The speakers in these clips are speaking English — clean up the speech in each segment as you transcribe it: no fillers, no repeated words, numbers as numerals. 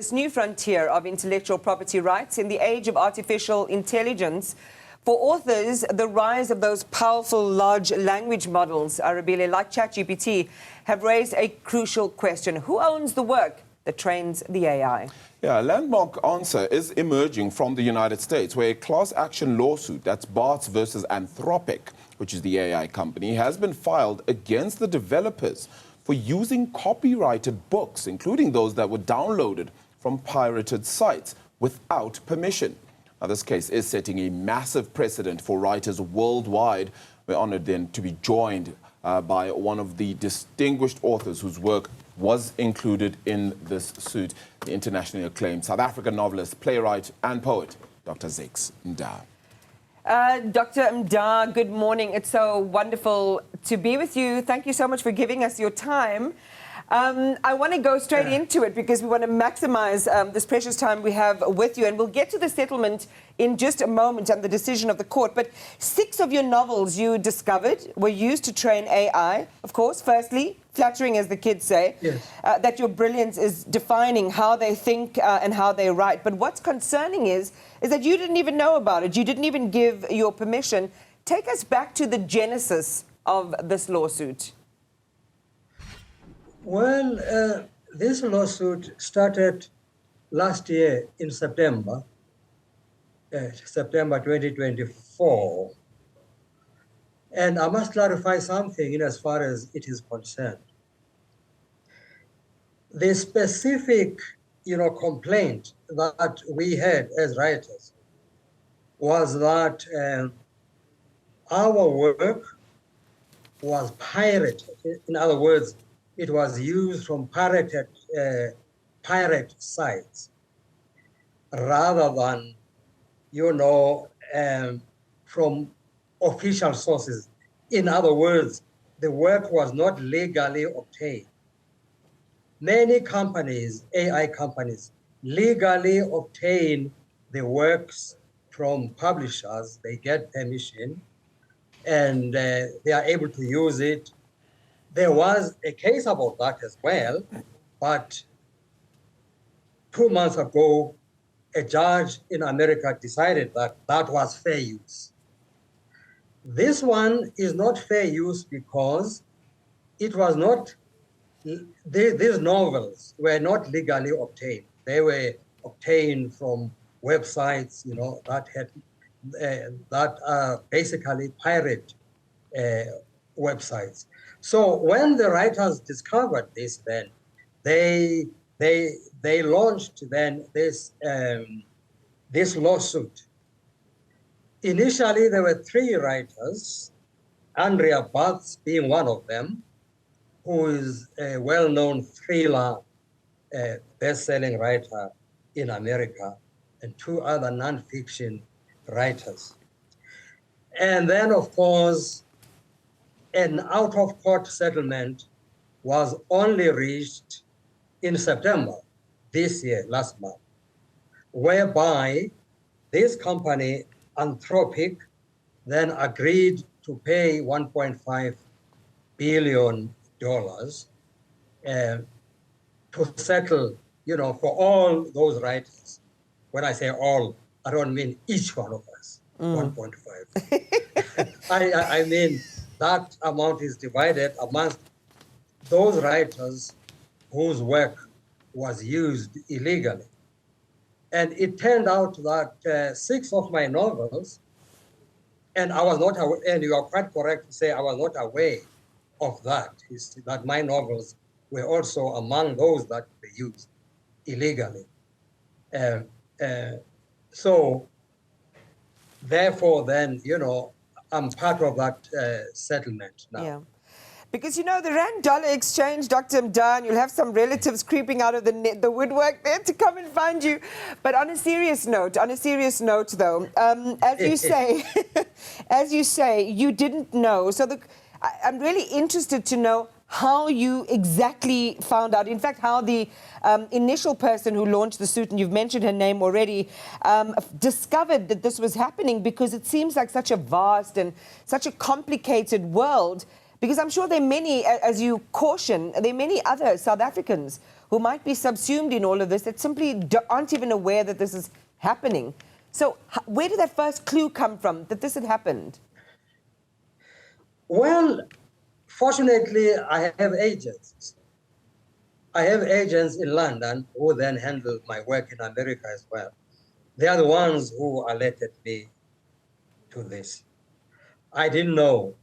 This new frontier of intellectual property rights in the age of artificial intelligence. For authors, the rise of those powerful large language models, Arabile, like ChatGPT, have raised a crucial question. Who owns the work that trains the AI? Yeah, a landmark answer is emerging from the United States, where a class action lawsuit, that's Bart's versus Anthropic, which is the AI company, has been filed against the developers for using copyrighted books, including those that were downloaded from pirated sites without permission. Now, this case is setting a massive precedent for writers worldwide. We're honored then to be joined by one of the distinguished authors whose work was included in this suit, the internationally acclaimed South African novelist, playwright and poet, Dr Zakes Mda. Dr. Mda, good morning. It's so wonderful to be with you. Thank you so much for giving us your time. I want to go straight into it because we want to maximize this precious time we have with you. And we'll get to the settlement in just a moment and the decision of the court. But 6 of your novels you discovered were used to train AI. Of course, firstly, flattering, as the kids say, yes. That your brilliance is defining how they think and how they write. But what's concerning is that you didn't even know about it. You didn't even give your permission. Take us back to the genesis of this lawsuit. Well, this lawsuit started last year in September 2024. And I must clarify something in as far as it is concerned. The specific, complaint that we had as writers was that our work was pirated. In other words, it was used from pirate sites rather than, from official sources. In other words, the work was not legally obtained. Many companies, AI companies, legally obtain the works from publishers. They get permission and they are able to use it. There was a case about that as well, but 2 months ago, a judge in America decided that that was fair use. This one is not fair use because it was not, these novels were not legally obtained. They were obtained from websites, that are basically pirate websites. So when the writers discovered this, then they launched then this lawsuit. Initially, there were 3 writers, Andrea Bartz being one of them, who is a well-known thriller best-selling writer in America, and 2 other non-fiction writers. And then, of course, an out-of-court settlement was only reached in September this year, last month, whereby this company, Anthropic, then agreed to pay $1.5 billion to settle, for all those writers. When I say all, I don't mean each one of us, 1.5. I mean, that amount is divided amongst those writers whose work was used illegally. And it turned out that 6 of my novels, and I was not aware, and you are quite correct to say I was not aware of that, is that my novels were also among those that were used illegally. So therefore then, I'm part of that settlement now. Yeah. Because, the rand-dollar exchange, Dr. Mda, and you'll have some relatives creeping out of the woodwork there to come and find you. But on a serious note, though, as you say, you didn't know. So I'm really interested to know how you exactly found out. In fact, how the initial person who launched the suit, and you've mentioned her name already, discovered that this was happening, because it seems like such a vast and such a complicated world. Because I'm sure there are many, as you caution, there are many other South Africans who might be subsumed in all of this that simply aren't even aware that this is happening. So where did that first clue come from that this had happened? Well, fortunately, I have agents. I have agents in London who then handle my work in America as well. They are the ones who alerted me to this. I didn't know,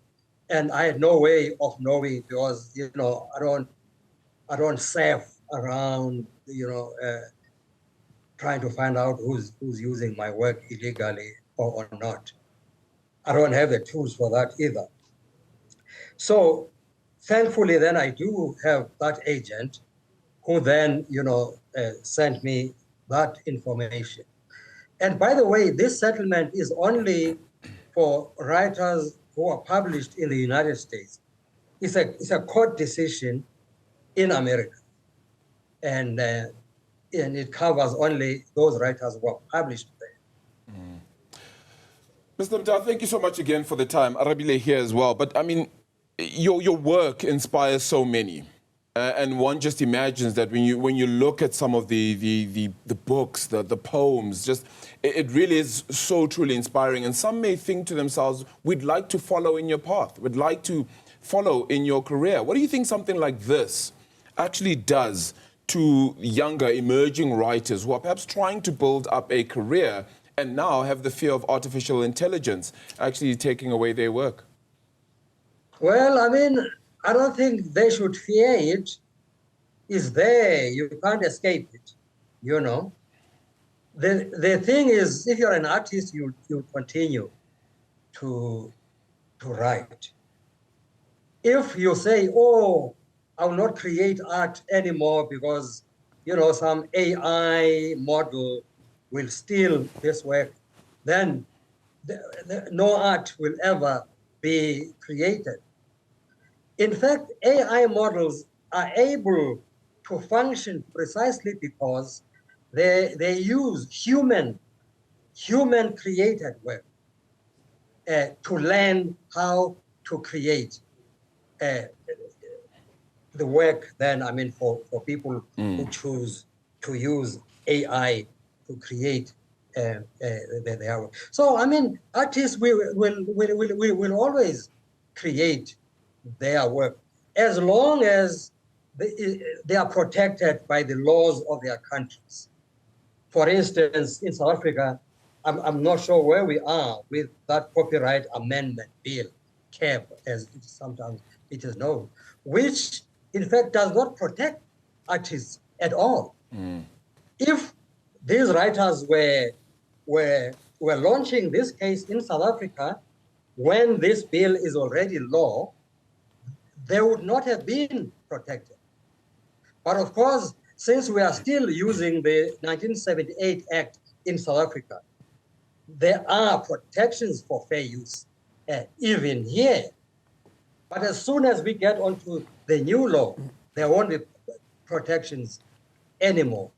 and I had no way of knowing because, you know, I don't surf around, you know, trying to find out who's using my work illegally or not. I don't have the tools for that either. So thankfully, then I do have that agent who then, you know, sent me that information. And by the way, this settlement is only for writers who are published in the United States. It's a court decision in America. And it covers only those writers who are published there. Mr. Mda, thank you so much again for the time. Arabile here as well. But I mean, your work inspires so many. And one just imagines that when you look at some of the books, the poems, just it really is so truly inspiring. And some may think to themselves, we'd like to follow in your path. We'd like to follow in your career. What do you think something like this actually does to younger emerging writers who are perhaps trying to build up a career and now have the fear of artificial intelligence actually taking away their work? Well, I mean, I don't think they should fear it. It's there. You can't escape it, you know. The thing is, if you're an artist, you continue to write. If you say, oh, I will not create art anymore because, you know, some AI model will steal this work, then no art will ever be created. In fact, AI models are able to function precisely because they use human created work to learn how to create the work. Then, I mean, for people who choose to use AI to create their work. So, I mean, artists will always create their work as long as they are protected by the laws of their countries. For instance, in South Africa, I'm not sure where we are with that copyright amendment bill, CAB, as sometimes it is known, which in fact does not protect artists at all. If these writers were launching this case in South Africa when this bill is already law, they would not have been protected. But of course, since we are still using the 1978 Act in South Africa, there are protections for fair use, even here. But as soon as we get onto the new law, there won't be protections anymore.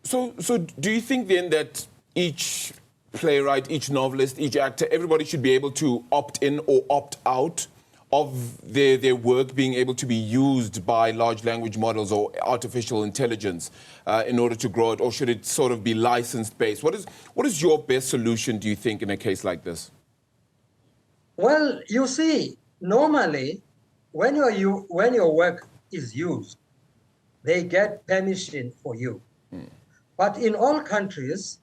So do you think then that each playwright, each novelist, each actor, everybody should be able to opt in or opt out of their work being able to be used by large language models or artificial intelligence in order to grow it, or should it sort of be license-based? What is your best solution, do you think, in a case like this? Well, you see, normally, when your work is used, they get permission for you. But in all countries,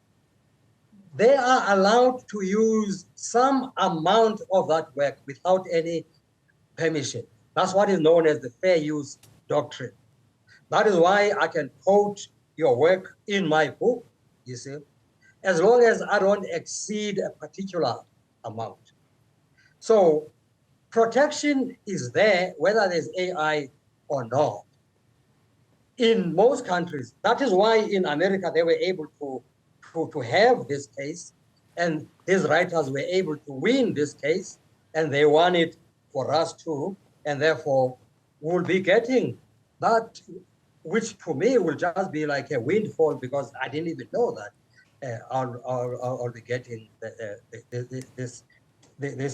they are allowed to use some amount of that work without any permission. That's what is known as the fair use doctrine. That is why I can quote your work in my book, you see, as long as I don't exceed a particular amount. So protection is there, whether there's AI or not. In most countries, that is why in America they were able to have this case, and these writers were able to win this case, and they won it for us too, and therefore we'll be getting that, which to me will just be like a windfall because I didn't even know that I'll be getting this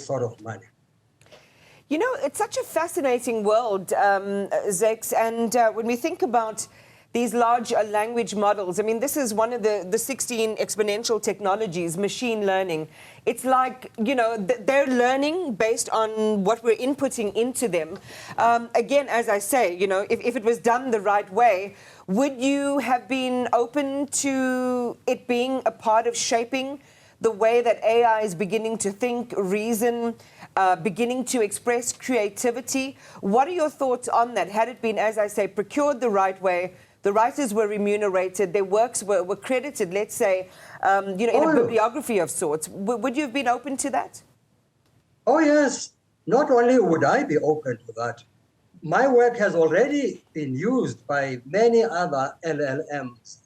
sort of money. You know, it's such a fascinating world, Zakes, and when we think about these large language models. I mean, this is one of the 16 exponential technologies, machine learning. It's like, you know, they're learning based on what we're inputting into them. Again, as I say, you know, if it was done the right way, would you have been open to it being a part of shaping the way that AI is beginning to think, reason, beginning to express creativity? What are your thoughts on that? Had it been, as I say, procured the right way, the writers were remunerated, their works were credited, let's say, you know, in a bibliography of sorts, would you have been open to that? Oh, yes. Not only would I be open to that, my work has already been used by many other LLMs,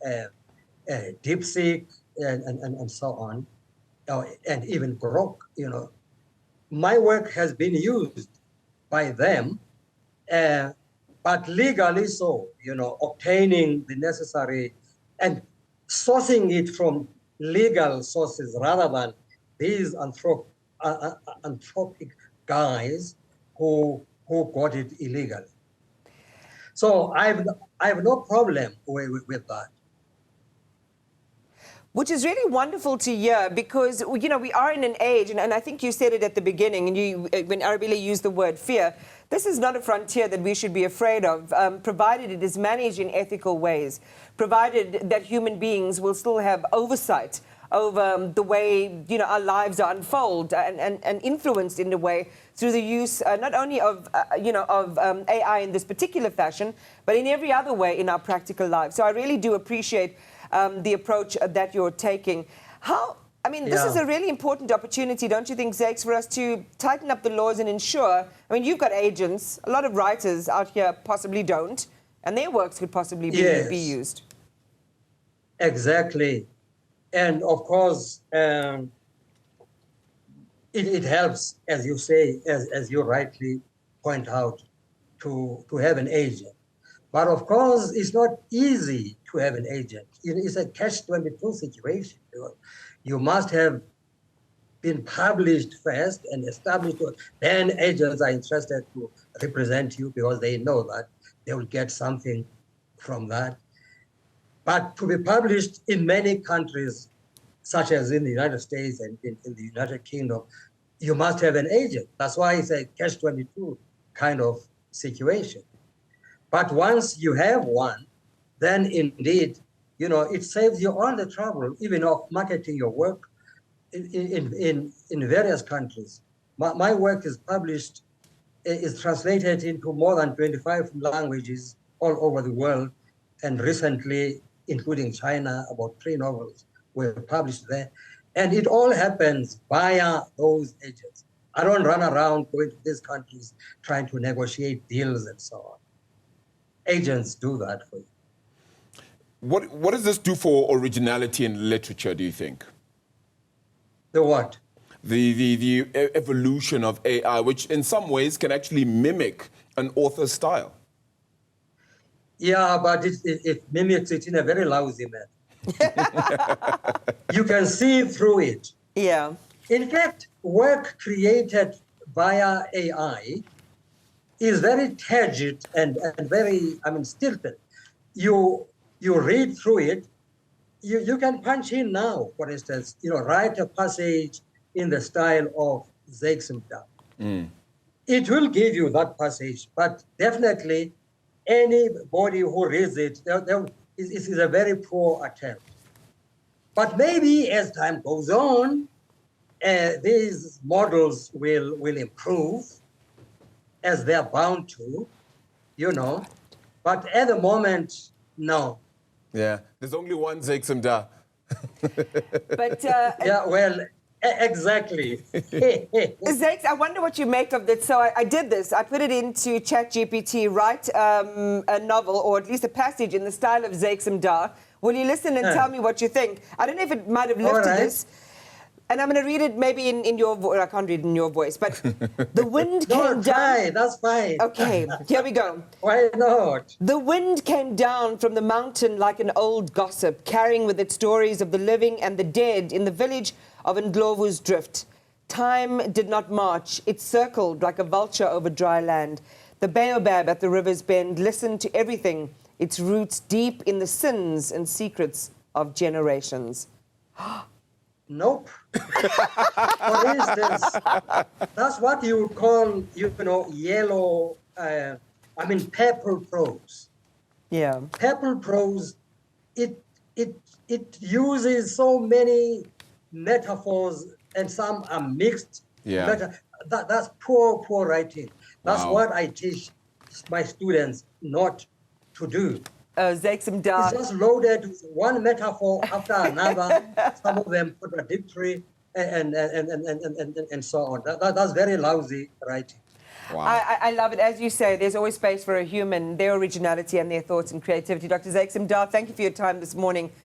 DeepSeek, and so on, and even Grok, you know. My work has been used by them, but legally so, you know, obtaining the necessary and sourcing it from legal sources rather than these anthropic guys who got it illegally. So I have no problem with that. Which is really wonderful to hear because, you know, we are in an age, and I think you said it at the beginning, and you, when Arabile used the word fear, this is not a frontier that we should be afraid of, provided it is managed in ethical ways, provided that human beings will still have oversight over the way, you know, our lives are unfold and influenced in a way through the use not only of, you know, of AI in this particular fashion, but in every other way in our practical lives. So I really do appreciate the approach that you're taking. I mean, this is a really important opportunity, don't you think, Zakes, for us to tighten up the laws and ensure, I mean, you've got agents, a lot of writers out here possibly don't, and their works could possibly be used. Exactly. And of course, it helps, as you say, as you rightly point out, to have an agent. But of course, it's not easy to have an agent. It's a catch-22 situation. You must have been published first and established. Then agents are interested to represent you because they know that they will get something from that. But to be published in many countries, such as in the United States and in the United Kingdom, you must have an agent. That's why it's a catch-22 kind of situation. But once you have one, then indeed, you know, it saves you all the trouble, even of marketing your work in various countries. My work is published, is translated into more than 25 languages all over the world. And recently, including China, about 3 novels were published there. And it all happens via those agents. I don't run around going to these countries trying to negotiate deals and so on. Agents do that for you. What does this do for originality in literature, do you think? The what? The evolution of AI, which in some ways can actually mimic an author's style. Yeah, but it mimics it in a very lousy manner. You can see through it. Yeah. In fact, work created via AI is very turgid and very, I mean, stilted. You read through it, you can punch in now, for instance, you know, write a passage in the style of Zakes Mda. It will give you that passage, but definitely anybody who reads it, it is a very poor attempt. But maybe as time goes on, these models will improve, as they're bound to, you know. But at the moment, no. Yeah, there's only one Zakes Mda. But yeah, well, exactly. Zakes, I wonder what you make of this. So I did this. I put it into ChatGPT, write a novel, or at least a passage in the style of Zakes Mda. Will you listen and tell me what you think? I don't know if it might have lifted this. And I'm going to read it maybe in your voice. I can't read it in your voice, but the wind came down. That's fine. Okay, here we go. Why not? The wind came down from the mountain like an old gossip, carrying with it stories of the living and the dead in the village of Ndlovu's Drift. Time did not march. It circled like a vulture over dry land. The baobab at the river's bend listened to everything its roots deep in the sins and secrets of generations. Nope. For instance, that's what you would call, yellow, purple prose. Yeah. Purple prose, it uses so many metaphors and some are mixed. Yeah. That's poor writing. That's Wow. what I teach my students not to do. Zakes Mda. It's just loaded with one metaphor after another, some of them contradictory, and so on. That's very lousy writing. Wow. I love it. As you say, there's always space for a human, their originality and their thoughts and creativity. Dr. Zakes Mda, thank you for your time this morning.